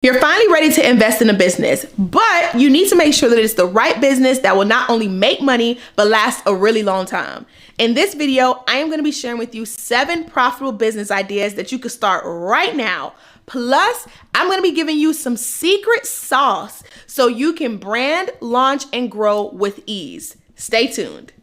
You're finally ready to invest in a business, but you need to make sure that it's the right business that will not only make money, but last a really long time. In this video, I am going to be sharing with you 7 profitable business ideas that you can start right now. Plus, I'm going to be giving you some secret sauce so you can brand, launch, and grow with ease. Stay tuned.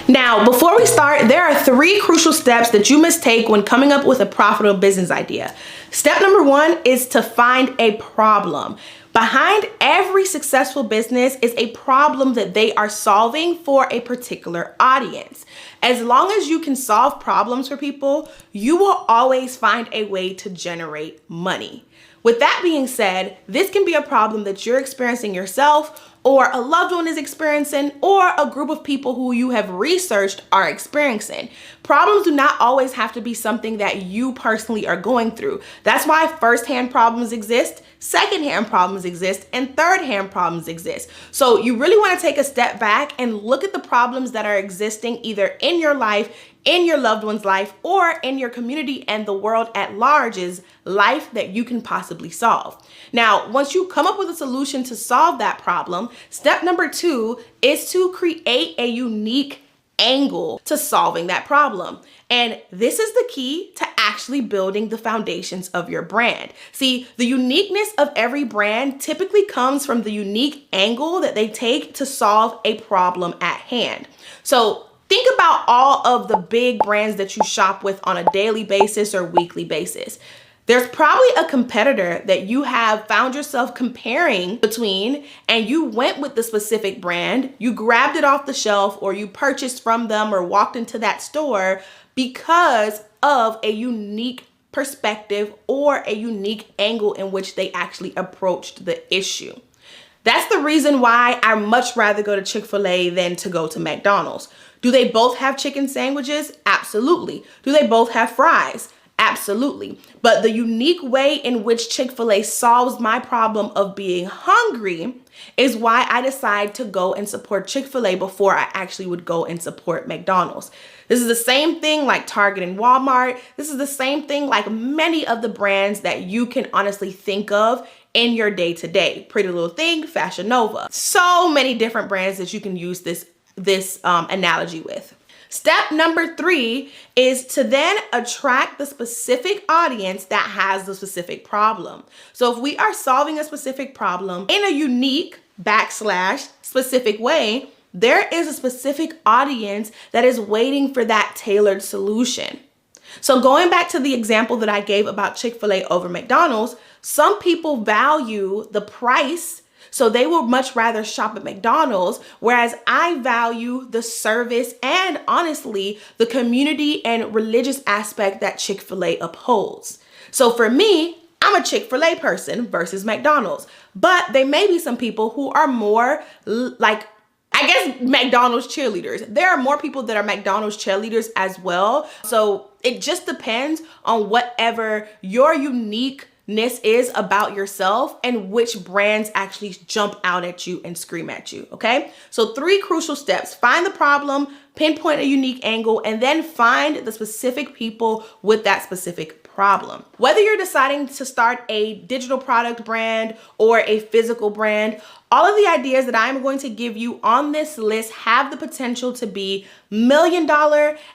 Now, before we start, there are 3 crucial steps that you must take when coming up with a profitable business idea. Step number 1 is to find a problem. Behind every successful business is a problem that they are solving for a particular audience. As long as you can solve problems for people, you will always find a way to generate money. With that being said, this can be a problem that you're experiencing yourself, or a loved one is experiencing, or a group of people who you have researched are experiencing. Problems do not always have to be something that you personally are going through. That's why first-hand problems exist, second-hand problems exist, and third-hand problems exist. So you really want to take a step back and look at the problems that are existing either in your life, in your loved one's life, or in your community and the world at large's life that you can possibly solve. Now, once you come up with a solution to solve that problem, step number 2 is to create a unique angle to solving that problem. And this is the key to actually building the foundations of your brand. See, the uniqueness of every brand typically comes from the unique angle that they take to solve a problem at hand. So think about all of the big brands that you shop with on a daily basis or weekly basis. There's probably a competitor that you have found yourself comparing between, and you went with the specific brand, you grabbed it off the shelf, or you purchased from them or walked into that store because of a unique perspective or a unique angle in which they actually approached the issue. That's the reason why I much rather go to Chick-fil-A than to go to McDonald's. Do they both have chicken sandwiches? Absolutely. Do they both have fries? Absolutely. But the unique way in which Chick-fil-A solves my problem of being hungry is why I decide to go and support Chick-fil-A before I actually would go and support McDonald's. This is the same thing like Target and Walmart. This is the same thing like many of the brands that you can honestly think of in your day-to-day. Pretty Little Thing, Fashion Nova. So many different brands that you can use this analogy with. Step number 3 is to then attract the specific audience that has the specific problem. So if we are solving a specific problem in a unique / specific way, there is a specific audience that is waiting for that tailored solution. So going back to the example that I gave about Chick-fil-A over McDonald's, some people value the price, so they will much rather shop at McDonald's, whereas I value the service and honestly, the community and religious aspect that Chick-fil-A upholds. So for me, I'm a Chick-fil-A person versus McDonald's, but there may be some people who are more like, I guess, McDonald's cheerleaders. There are more people that are McDonald's cheerleaders as well. So it just depends on whatever your uniqueness is about yourself and which brands actually jump out at you and scream at you, okay? So 3 crucial steps: find the problem, pinpoint a unique angle, and then find the specific people with that specific problem. Whether you're deciding to start a digital product brand or a physical brand, all of the ideas that I'm going to give you on this list have the potential to be $1 million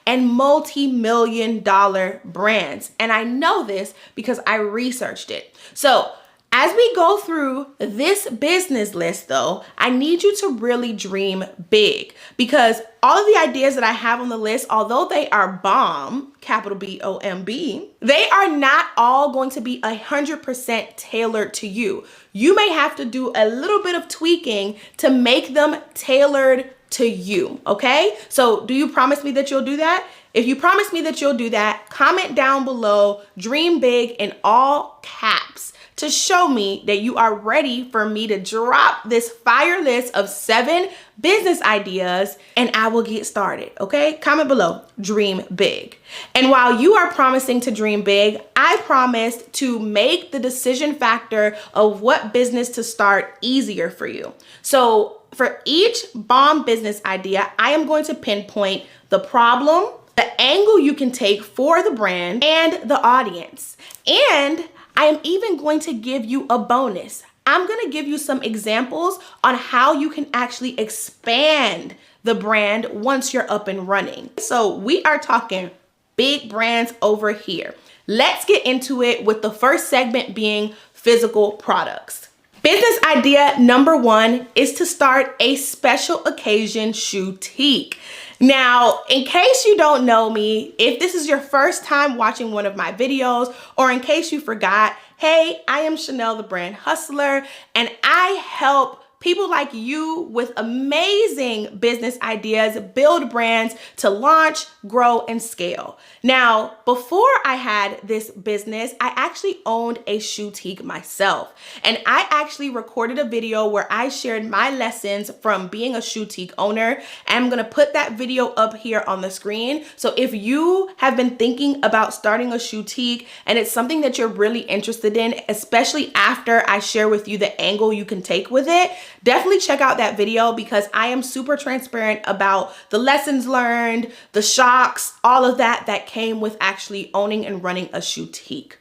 and multi-million dollar brands. And I know this because I researched it. So as we go through this business list though, I need you to really dream big, because all of the ideas that I have on the list, although they are bomb, capital B-O-M-B, they are not all going to be 100% tailored to you. You may have to do a little bit of tweaking to make them tailored to you, okay? So do you promise me that you'll do that? If you promise me that you'll do that, comment down below, dream big in all caps, to show me that you are ready for me to drop this fire list of 7 business ideas and I will get started, okay? Comment below, dream big. And while you are promising to dream big, I promised to make the decision factor of what business to start easier for you. So for each bomb business idea, I am going to pinpoint the problem, the angle you can take for the brand, and the audience. And I am even going to give you a bonus. I'm going to give you some examples on how you can actually expand the brand once you're up and running. So we are talking big brands over here. Let's get into it with the first segment being physical products. Business idea number 1 is to start a special occasion shoutique. Now, in case you don't know me, if this is your first time watching one of my videos, or in case you forgot, hey, I am Chanel the Brand Hustler, and I help people like you with amazing business ideas build brands to launch, grow, and scale. Now, before I had this business, I actually owned a shoutique myself. And I actually recorded a video where I shared my lessons from being a shoutique owner. And I'm gonna put that video up here on the screen. So if you have been thinking about starting a shoutique and it's something that you're really interested in, especially after I share with you the angle you can take with it, definitely check out that video because I am super transparent about the lessons learned, the shocks, all of that came with actually owning and running a shoutique.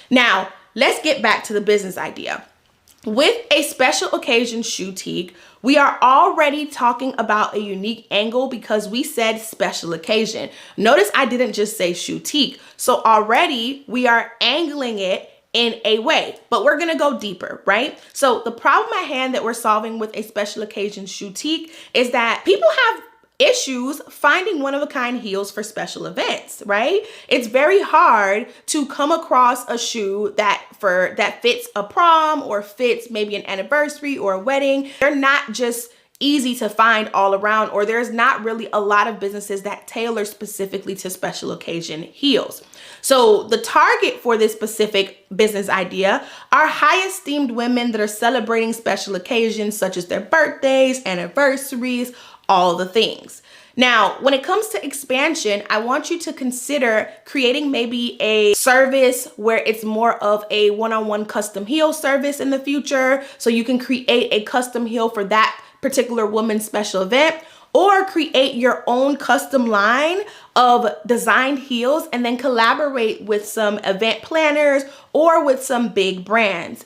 Now, let's get back to the business idea. With a special occasion shoutique, we are already talking about a unique angle because we said special occasion. Notice I didn't just say shoutique. So already we are angling it in a way, but we're gonna go deeper, right? So the problem at hand that we're solving with a special occasion shoutique is that people have issues finding one-of-a-kind heels for special events, right? It's very hard to come across a shoe that fits a prom or fits maybe an anniversary or a wedding. They're not just easy to find all around, or there's not really a lot of businesses that tailor specifically to special occasion heels. So the target for this specific business idea are high esteemed women that are celebrating special occasions such as their birthdays, anniversaries, all the things. Now, when it comes to expansion, I want you to consider creating maybe a service where it's more of a one-on-one custom heel service in the future. So you can create a custom heel for that particular woman's special event, or create your own custom line of designed heels and then collaborate with some event planners or with some big brands.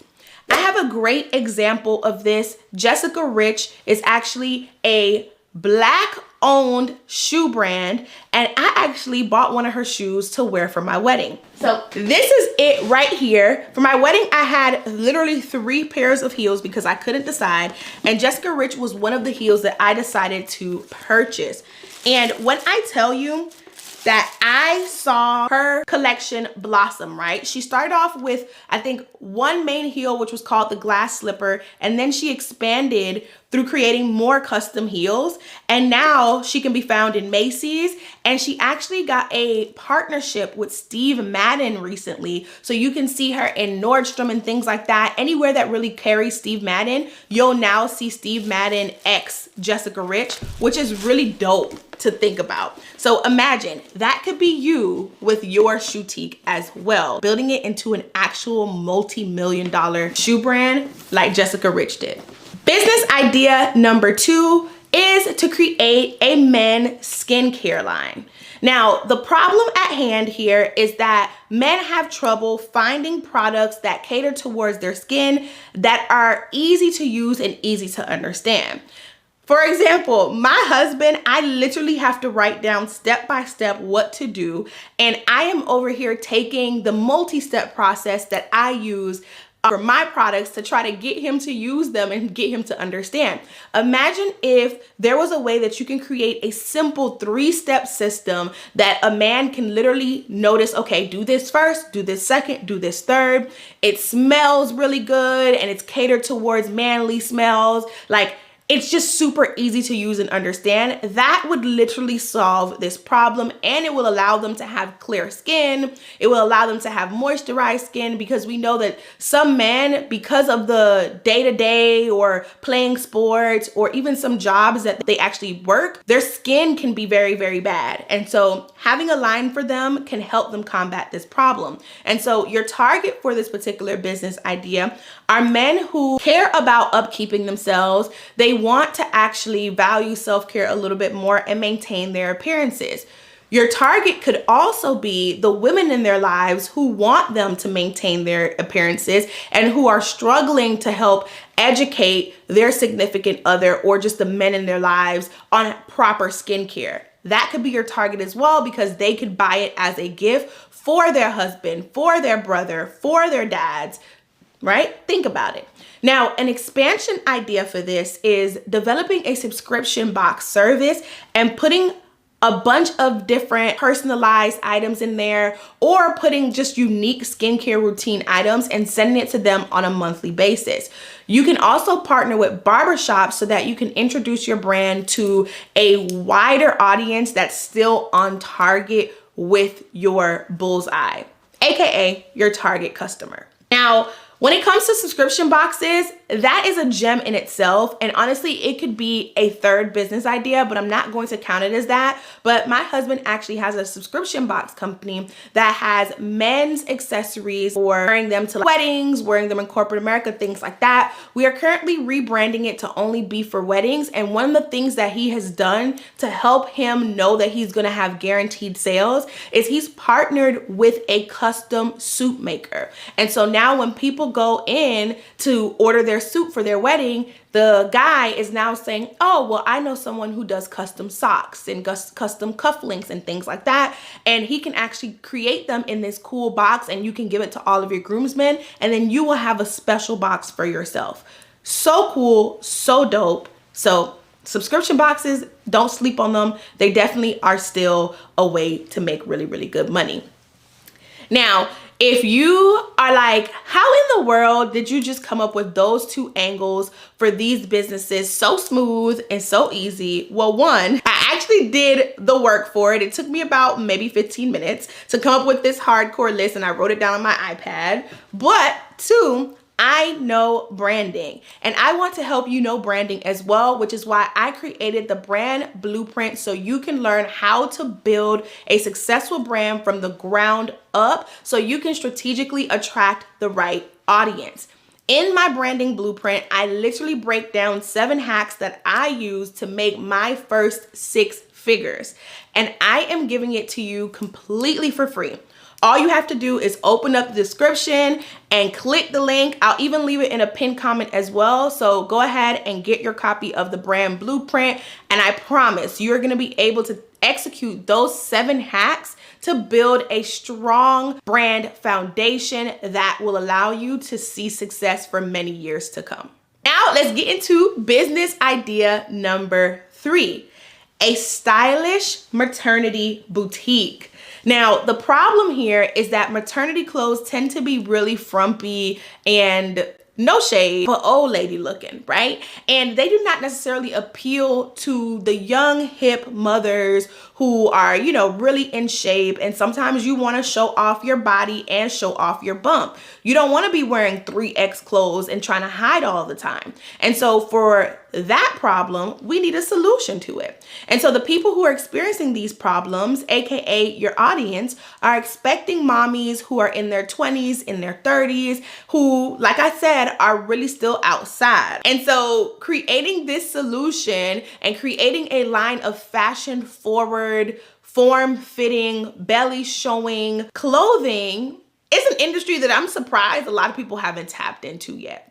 I have a great example of this. Jessica Rich is actually a Black owned shoe brand, and I actually bought one of her shoes to wear for my wedding. So this is it right here. For my wedding, I had literally 3 pairs of heels because I couldn't decide, and Jessica Rich was one of the heels that I decided to purchase. And when I tell you that I saw her collection blossom, right? She started off with, I think, one main heel, which was called the glass slipper, and then she expanded through creating more custom heels. And now she can be found in Macy's, and she actually got a partnership with Steve Madden recently. So you can see her in Nordstrom and things like that. Anywhere that really carries Steve Madden, you'll now see Steve Madden X Jessica Rich, which is really dope to think about. So imagine that could be you with your shoutique as well, building it into an actual multi-million-dollar shoe brand like Jessica Rich did. Business idea number 2 is to create a men's skincare line. Now, the problem at hand here is that men have trouble finding products that cater towards their skin that are easy to use and easy to understand. For example, my husband, I literally have to write down step by step what to do. And I am over here taking the multi-step process that I use for my products to try to get him to use them and get him to understand. Imagine if there was a way that you can create a simple 3-step system that a man can literally notice, okay, do this first, do this second, do this third. It smells really good and it's catered towards manly smells. Like, it's just super easy to use and understand. That would literally solve this problem, and it will allow them to have clear skin. It will allow them to have moisturized skin, because we know that some men, because of the day-to-day or playing sports or even some jobs that they actually work, their skin can be very, very bad. And so having a line for them can help them combat this problem. And so your target for this particular business idea are men who care about upkeeping themselves. They want to actually value self-care a little bit more and maintain their appearances. Your target could also be the women in their lives who want them to maintain their appearances and who are struggling to help educate their significant other or just the men in their lives on proper skincare. That could be your target as well, because they could buy it as a gift for their husband, for their brother, for their dads, right? Think about it. Now, an expansion idea for this is developing a subscription box service and putting a bunch of different personalized items in there, or putting just unique skincare routine items and sending it to them on a monthly basis. You can also partner with barbershops so that you can introduce your brand to a wider audience that's still on target with your bullseye, aka your target customer. Now, when it comes to subscription boxes, that is a gem in itself. And honestly, it could be a third business idea, but I'm not going to count it as that. But my husband actually has a subscription box company that has men's accessories for wearing them to weddings, wearing them in corporate America, things like that. We are currently rebranding it to only be for weddings. And one of the things that he has done to help him know that he's gonna have guaranteed sales is he's partnered with a custom suit maker. And so now when people go in to order their suit for their wedding, the guy is now saying, oh, well, I know someone who does custom socks and custom cufflinks and things like that. And he can actually create them in this cool box, and you can give it to all of your groomsmen, and then you will have a special box for yourself. So cool, so dope. So subscription boxes, don't sleep on them. They definitely are still a way to make really, really good money. Now, if you are like, how in the world did you just come up with those two angles for these businesses so smooth and so easy? Well, one, I actually did the work for it. It took me about maybe 15 minutes to come up with this hardcore list, and I wrote it down on my iPad. But two, I know branding, and I want to help you know branding as well, which is why I created the brand blueprint so you can learn how to build a successful brand from the ground up so you can strategically attract the right audience. In my branding blueprint, I literally break down 7 hacks that I use to make my first 6 figures, and I am giving it to you completely for free. All you have to do is open up the description and click the link. I'll even leave it in a pinned comment as well. So go ahead and get your copy of the brand blueprint. And I promise you're gonna be able to execute those 7 hacks to build a strong brand foundation that will allow you to see success for many years to come. Now let's get into business idea number 3, a stylish maternity boutique. Now, the problem here is that maternity clothes tend to be really frumpy and, no shade, but old lady looking, right? And they do not necessarily appeal to the young, hip mothers who are, you know, really in shape. And sometimes you want to show off your body and show off your bump. You don't want to be wearing 3X clothes and trying to hide all the time. And so for that problem, we need a solution to it. And so the people who are experiencing these problems, aka your audience, are expecting mommies who are in their 20s, in their 30s, who, like I said, are really still outside. And so creating this solution and creating a line of fashion forward, form-fitting, belly showing clothing is an industry that I'm surprised a lot of people haven't tapped into yet.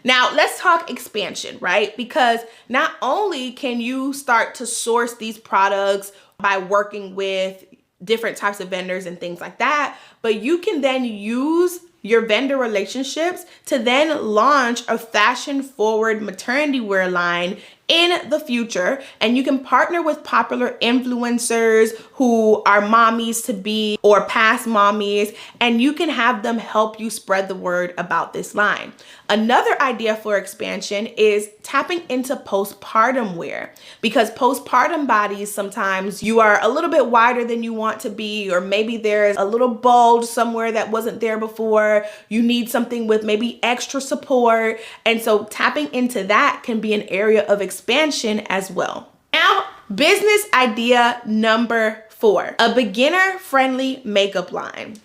Now, let's talk expansion, right? Because not only can you start to source these products by working with different types of vendors and things like that, but you can then use your vendor relationships to then launch a fashion forward maternity wear line in the future. And you can partner with popular influencers who are mommies to be or past mommies, and you can have them help you spread the word about this line. Another idea for expansion is tapping into postpartum wear, because postpartum bodies, sometimes you are a little bit wider than you want to be, or maybe there's a little bulge somewhere that wasn't there before. You need something with maybe extra support. And so tapping into that can be an area of expansion as well. Now, business idea number 4, a beginner-friendly makeup line.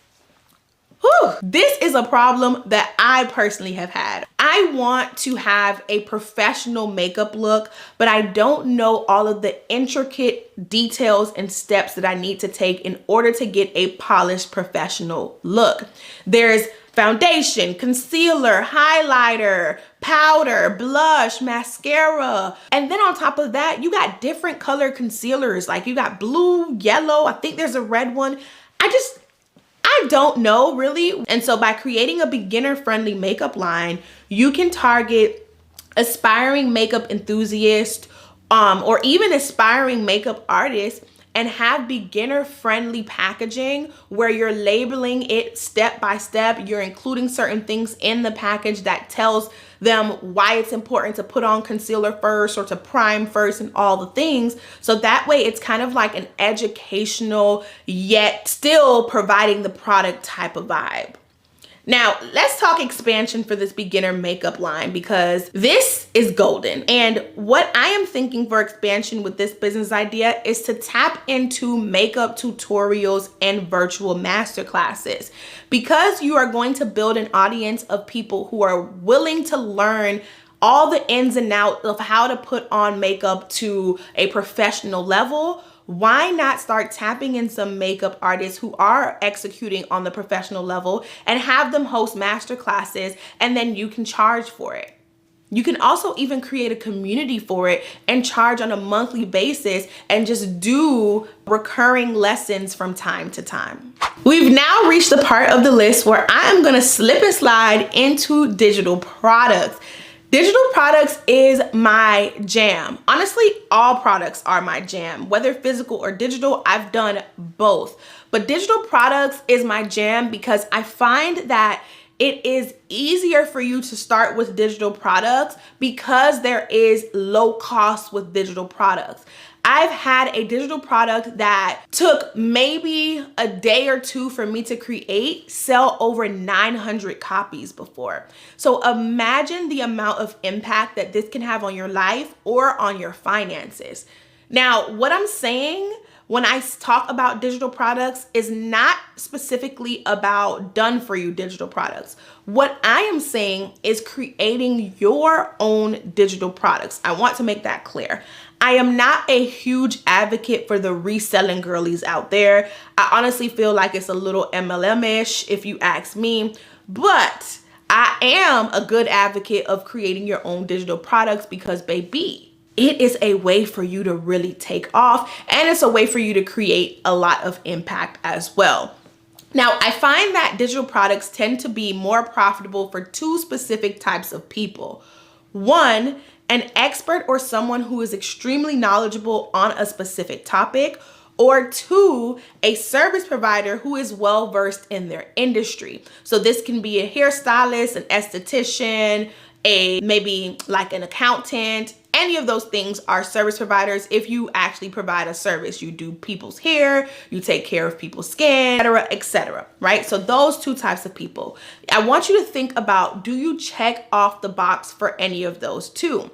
Whew, this is a problem that I personally have had. I want to have a professional makeup look, but I don't know all of the intricate details and steps that I need to take in order to get a polished professional look. There's foundation, concealer, highlighter, powder, blush, mascara. And then on top of that, you got different color concealers. Like you got blue, yellow, I think there's a red one. I don't know really. And so by creating a beginner-friendly makeup line, you can target aspiring makeup enthusiasts or even aspiring makeup artists and have beginner-friendly packaging where you're labeling it step by step. You're including certain things in the package that tells them why it's important to put on concealer first or to prime first and all the things. So that way it's kind of like an educational yet still providing the product type of vibe. Now, let's talk expansion for this beginner makeup line because this is golden. And what I am thinking for expansion with this business idea is to tap into makeup tutorials and virtual masterclasses. Because you are going to build an audience of people who are willing to learn all the ins and outs of how to put on makeup to a professional level, why not start tapping in some makeup artists who are executing on the professional level and have them host master classes, and then you can charge for it. You can also even create a community for it and charge on a monthly basis and just do recurring lessons from time to time. We've now reached the part of the list where I am gonna slip and slide into digital products. Digital products is my jam. Honestly, all products are my jam. Whether physical or digital, I've done both. But digital products is my jam because I find that it is easier for you to start with digital products because there is low cost with digital products. I've had a digital product that took maybe a day or two for me to create, sell over 900 copies before. So imagine the amount of impact that this can have on your life or on your finances. Now, what I'm saying when I talk about digital products is not specifically about done for you digital products. What I am saying is creating your own digital products. I want to make that clear. I am not a huge advocate for the reselling girlies out there. I honestly feel like it's a little MLM-ish if you ask me, but I am a good advocate of creating your own digital products because baby, it is a way for you to really take off and it's a way for you to create a lot of impact as well. Now, I find that digital products tend to be more profitable for two specific types of people. One, an expert or someone who is extremely knowledgeable on a specific topic, or two, a service provider who is well versed in their industry. So this can be a hairstylist, an esthetician, maybe like an accountant. Any of those things are service providers if you actually provide a service. You do people's hair, you take care of people's skin, etc., right? So those two types of people. I want you to think about, do you check off the box for any of those two?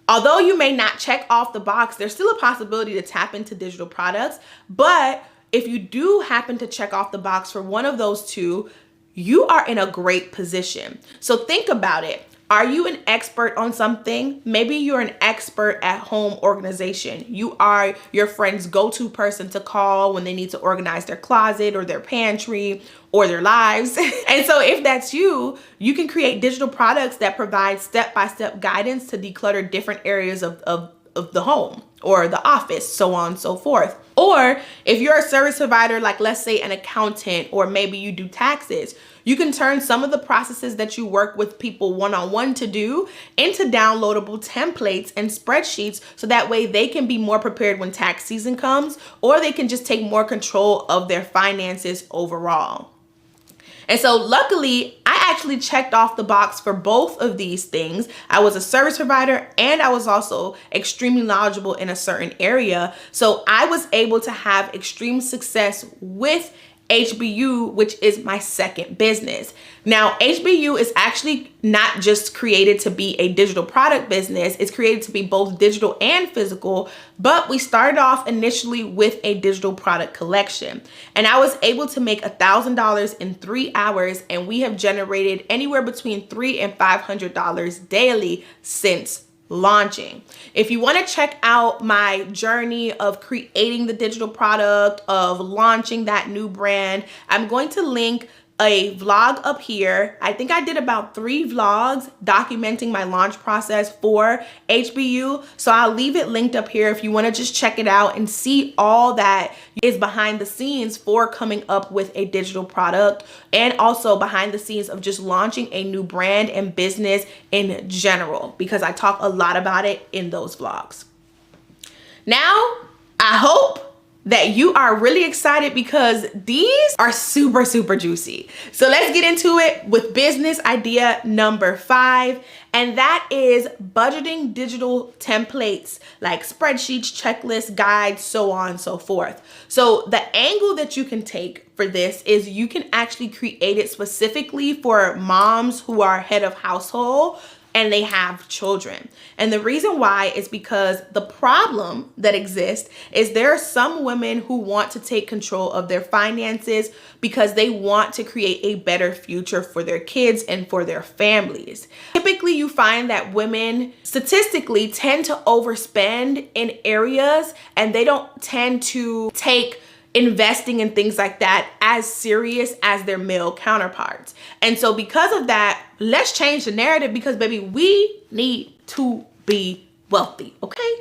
Although you may not check off the box, there's still a possibility to tap into digital products. But if you do happen to check off the box for one of those two, you are in a great position. So think about it. Are you an expert on something? Maybe you're an expert at home organization. You are your friend's go-to person to call when they need to organize their closet or their pantry or their lives. And so if that's you, you can create digital products that provide step-by-step guidance to declutter different areas of the home or the office, so on and so forth. Or if you're a service provider, like let's say an accountant, or maybe you do taxes, you can turn some of the processes that you work with people one-on-one to do into downloadable templates and spreadsheets so that way they can be more prepared when tax season comes, or they can just take more control of their finances overall. And so luckily, I actually checked off the box for both of these things. I was a service provider and I was also extremely knowledgeable in a certain area. So I was able to have extreme success with HBU, which is my second business. Now, HBU is actually not just created to be a digital product business. It's created to be both digital and physical, but we started off initially with a digital product collection. And I was able to make $1,000 in 3 hours, and we have generated anywhere between $300 and $500 daily since launching. If you want to check out my journey of creating the digital product, of launching that new brand, I'm going to link a vlog up here. I think I did about 3 vlogs documenting my launch process for HBU. So I'll leave it linked up here if you want to just check it out and see all that is behind the scenes for coming up with a digital product, and also behind the scenes of just launching a new brand and business in general, because I talk a lot about it in those vlogs. Now, I hope that you are really excited because these are super, super juicy. So let's get into it with business idea number 5. And that is budgeting digital templates like spreadsheets, checklists, guides, so on and so forth. So the angle that you can take for this is you can actually create it specifically for moms who are head of household and they have children. And the reason why is because the problem that exists is there are some women who want to take control of their finances because they want to create a better future for their kids and for their families. Typically, you find that women statistically tend to overspend in areas, and they don't tend to take investing in things like that as serious as their male counterparts. And so because of that, let's change the narrative, because baby, we need to be wealthy, okay?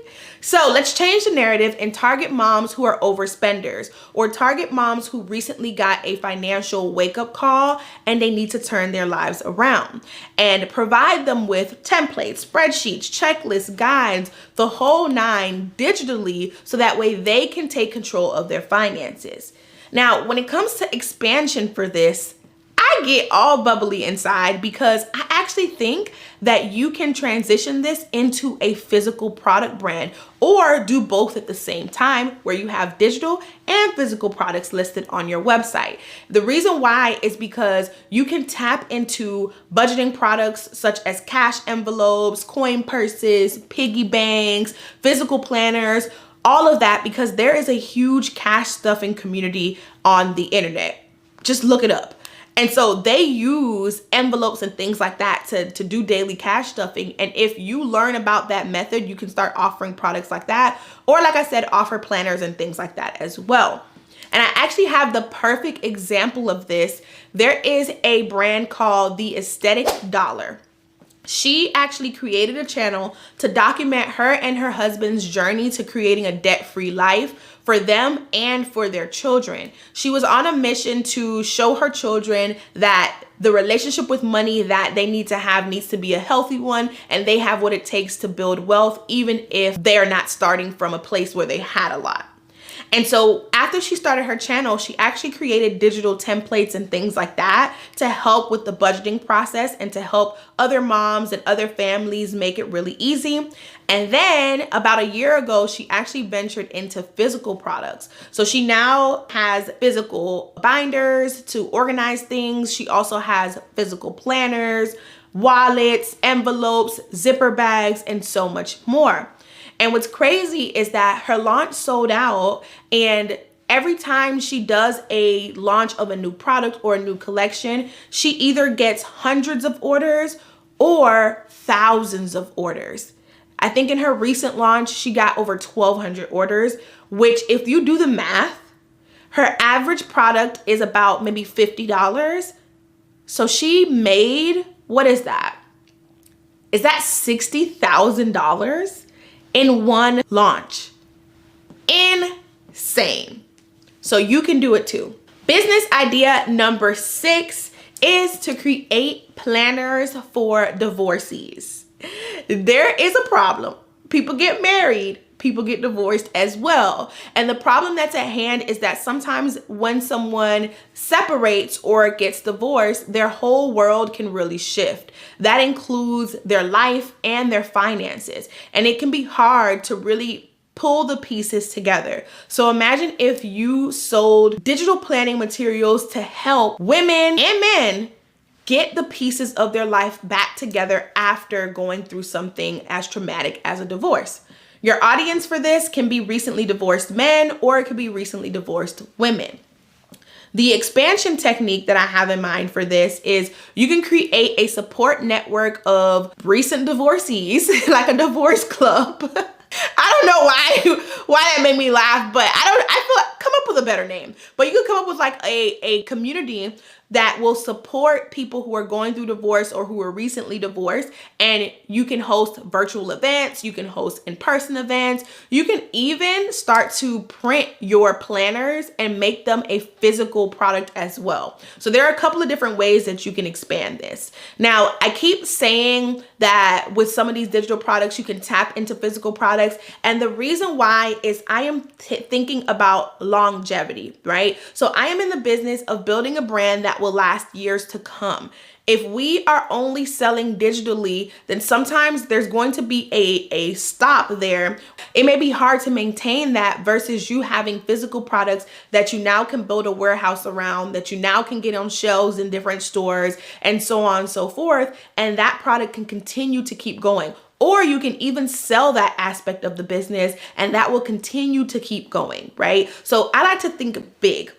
So let's change the narrative and target moms who are overspenders, or target moms who recently got a financial wake-up call and they need to turn their lives around, and provide them with templates, spreadsheets, checklists, guides, the whole 9 digitally, so that way they can take control of their finances. Now, when it comes to expansion for this, I get all bubbly inside because I actually think that you can transition this into a physical product brand, or do both at the same time, where you have digital and physical products listed on your website. The reason why is because you can tap into budgeting products such as cash envelopes, coin purses, piggy banks, physical planners, all of that, because there is a huge cash stuffing community on the internet. Just look it up. And so they use envelopes and things like that to do daily cash stuffing. And if you learn about that method, you can start offering products like that. Or like I said, offer planners and things like that as well. And I actually have the perfect example of this. There is a brand called the Aesthetic Dollar. She actually created a channel to document her and her husband's journey to creating a debt-free life for them and for their children. She was on a mission to show her children that the relationship with money that they need to have needs to be a healthy one, and they have what it takes to build wealth, even if they're not starting from a place where they had a lot. And so after she started her channel, she actually created digital templates and things like that to help with the budgeting process and to help other moms and other families make it really easy. And then about a year ago, she actually ventured into physical products. So she now has physical binders to organize things. She also has physical planners, wallets, envelopes, zipper bags, and so much more. And what's crazy is that her launch sold out, and every time she does a launch of a new product or a new collection, she either gets hundreds of orders or thousands of orders. I think in her recent launch, she got over 1,200 orders, which if you do the math, her average product is about maybe $50. So she made, what is that? Is that $60,000? In one launch? Insane. So you can do it too. Business idea number 6 is to create planners for divorcees. There is a problem. People get married, people get divorced as well. And the problem that's at hand is that sometimes when someone separates or gets divorced, their whole world can really shift. That includes their life and their finances. And it can be hard to really pull the pieces together. So imagine if you sold digital planning materials to help women and men get the pieces of their life back together after going through something as traumatic as a divorce. Your audience for this can be recently divorced men, or it could be recently divorced women. The expansion technique that I have in mind for this is you can create a support network of recent divorcees, like a divorce club. I don't know why that made me laugh, but I feel like come up with a better name. But you could come up with like a community that will support people who are going through divorce or who are recently divorced. And you can host virtual events, you can host in-person events, you can even start to print your planners and make them a physical product as well. So there are a couple of different ways that you can expand this. Now, I keep saying that with some of these digital products, you can tap into physical products. And the reason why is I am thinking about longevity, right? So I am in the business of building a brand that will last years to come. If we are only selling digitally, then sometimes there's going to be a stop there. It may be hard to maintain that versus you having physical products that you now can build a warehouse around, that you now can get on shelves in different stores and so on and so forth. And that product can continue to keep going. Or you can even sell that aspect of the business and that will continue to keep going, right? So I like to think big.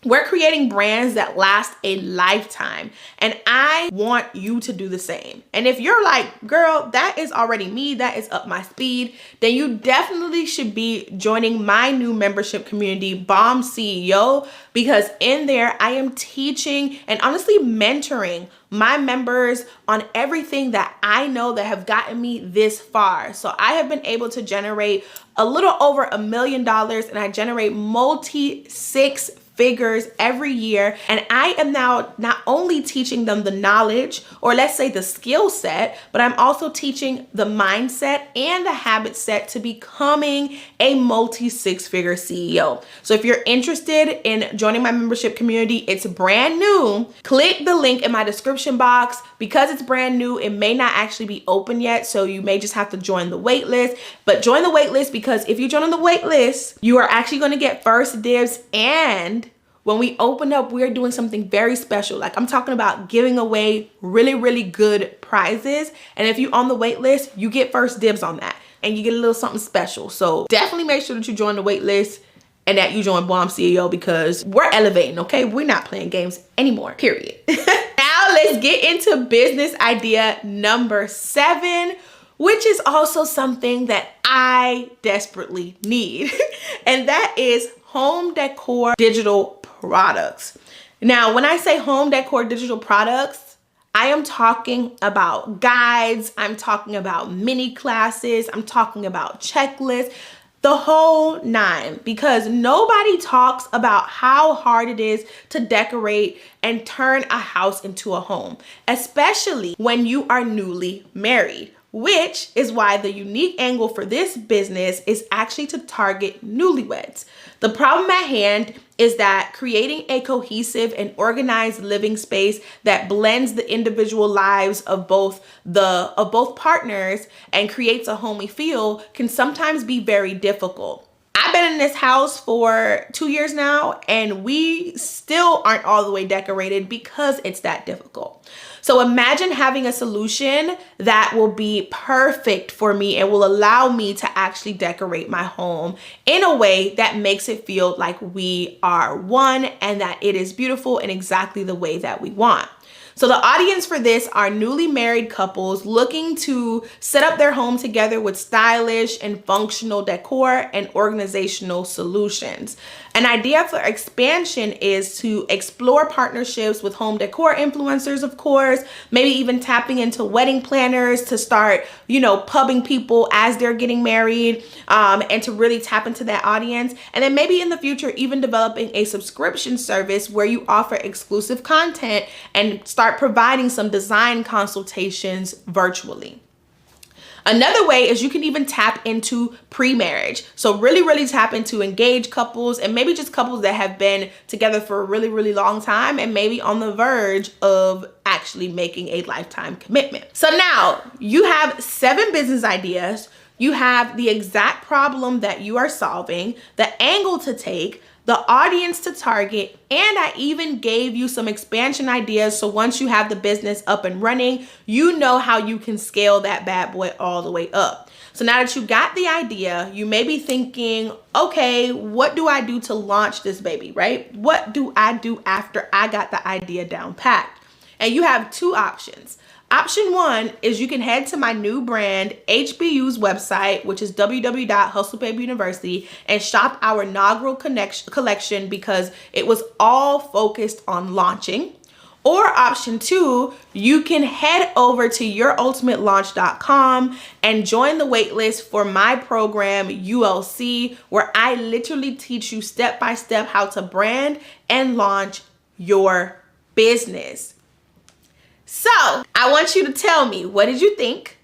We're creating brands that last a lifetime, and I want you to do the same. And if you're like, girl, that is already me, that is up my speed, then you definitely should be joining my new membership community, Bomb CEO, because in there I am teaching and honestly mentoring my members on everything that I know that have gotten me this far. So I have been able to generate a little over $1 million, and I generate multi-six figures every year. And I am now not only teaching them the knowledge, or let's say the skill set, but I'm also teaching the mindset and the habit set to becoming a multi-six-figure CEO. So if you're interested in joining my membership community, it's brand new. Click the link in my description box. Because it's brand new, it may not actually be open yet, so you may just have to join the wait list. But join the wait list, because if you join on the wait list, you are actually going to get first dibs. And when we open up, we're doing something very special. Like, I'm talking about giving away really, really good prizes. And if you're on the wait list, you get first dibs on that and you get a little something special. So definitely make sure that you join the wait list and that you join Bomb CEO, because we're elevating, okay? We're not playing games anymore, period. Now let's get into business idea number 7, which is also something that I desperately need. And that is home decor digital products. Now, when I say home decor digital products, I am talking about guides, I'm talking about mini classes, I'm talking about checklists, the whole 9, because nobody talks about how hard it is to decorate and turn a house into a home, especially when you are newly married, which is why the unique angle for this business is actually to target newlyweds. The problem at hand is that creating a cohesive and organized living space that blends the individual lives of both partners and creates a homey feel can sometimes be very difficult. I've been in this house for 2 years now, and we still aren't all the way decorated because it's that difficult. So imagine having a solution that will be perfect for me and will allow me to actually decorate my home in a way that makes it feel like we are one and that it is beautiful in exactly the way that we want. So the audience for this are newly married couples looking to set up their home together with stylish and functional decor and organizational solutions. An idea for expansion is to explore partnerships with home decor influencers, of course, maybe even tapping into wedding planners to start, pubbing people as they're getting married, and to really tap into that audience. And then maybe in the future, even developing a subscription service where you offer exclusive content and start providing some design consultations virtually. Another way is you can even tap into pre-marriage. So really tap into engaged couples and maybe just couples that have been together for a really long time and maybe on the verge of actually making a lifetime commitment. So now you have 7 business ideas. You have the exact problem that you are solving, the angle to take, the audience to target, and I even gave you some expansion ideas. So once you have the business up and running, you know how you can scale that bad boy all the way up. So now that you got the idea, you may be thinking, okay, what do I do to launch this baby, right? What do I do after I got the idea down packed? And you have two options. Option one is you can head to my new brand, HBU's website, which is www.hustlebabyuniversity, and shop our inaugural collection because it was all focused on launching. Or option two, you can head over to yourultimatelaunch.com and join the waitlist for my program, ULC, where I literally teach you step by step how to brand and launch your business. So I want you to tell me, what did you think?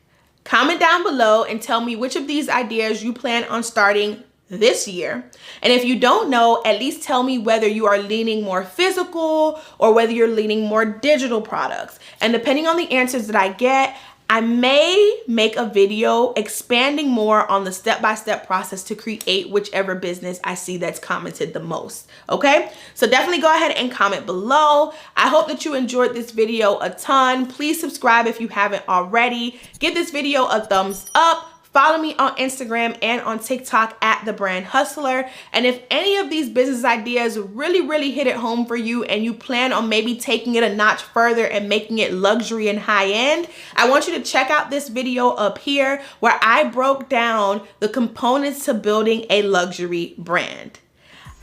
Comment down below and tell me which of these ideas you plan on starting this year. And if you don't know, at least tell me whether you are leaning more physical or whether you're leaning more digital products. And depending on the answers that I get, I may make a video expanding more on the step-by-step process to create whichever business I see that's commented the most, okay? So definitely go ahead and comment below. I hope that you enjoyed this video a ton. Please subscribe if you haven't already. Give this video a thumbs up. Follow me on Instagram and on TikTok at The Brand Hustler. And if any of these business ideas really hit it home for you and you plan on maybe taking it a notch further and making it luxury and high end, I want you to check out this video up here where I broke down the components to building a luxury brand.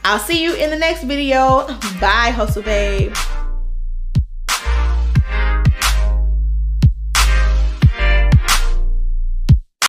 I'll see you in the next video. Bye, Hustle Babe.